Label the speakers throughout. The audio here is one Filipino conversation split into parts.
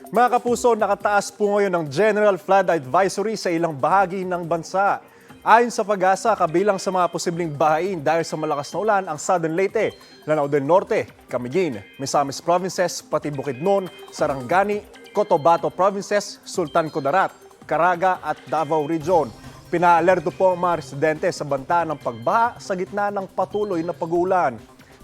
Speaker 1: Mga kapuso, nakataas po ngayon ang General Flood Advisory sa ilang bahagi ng bansa. Ayon sa Pag-asa, kabilang sa mga posibleng bahain dahil sa malakas na ulan ang Southern Leyte, Lanao del Norte, Camiguin, Misamis Provinces, pati Bukidnon, Sarangani, Cotabato Provinces, Sultan Kudarat, Caraga at Davao Region. Pinaalerto po ang mga residente sa banta ng pagbaha sa gitna ng patuloy na pag-uulan.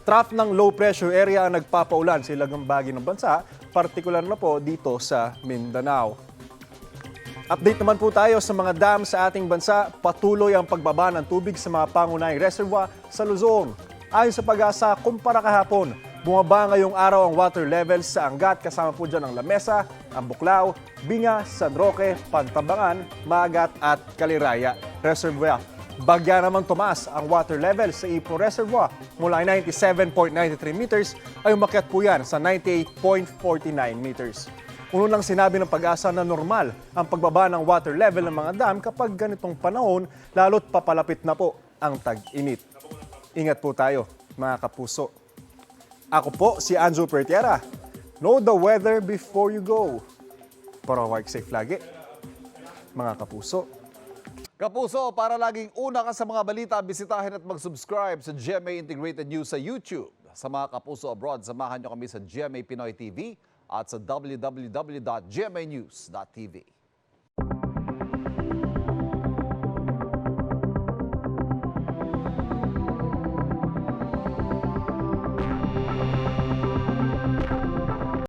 Speaker 1: Trough ng low pressure area ang nagpapaulan sa ilang bahagi ng bansa, partikular na po dito sa Mindanao. Update naman po tayo sa mga dam sa ating bansa. Patuloy ang pagbaba ng tubig sa mga pangunahing reservoir sa Luzon. Ayon sa Pag-asa, kumpara kahapon, bumaba ngayong araw ang water levels sa Angat, kasama po dyan ang Lamesa, ang Buklao, Binga, San Roque, Pantambangan, Magat at Caliraya Reservoir. Bagya naman tumaas ang water level sa Ipo Reservoir mula 97.93 meters ay umakyat po yan sa 98.49 meters. Unang sinabi ng Pag-asa na normal ang pagbaba ng water level ng mga dam kapag ganitong panahon, lalo't papalapit na po ang tag-init. Ingat po tayo, mga kapuso. Ako po si Anjo Pertiera. Know the weather before you go. Para work safe lagi, mga kapuso.
Speaker 2: Kapuso, para laging una ka sa mga balita, bisitahin at mag-subscribe sa GMA Integrated News sa YouTube. Sa mga kapuso abroad, samahan nyo kami sa GMA Pinoy TV at sa www.gmanews.tv.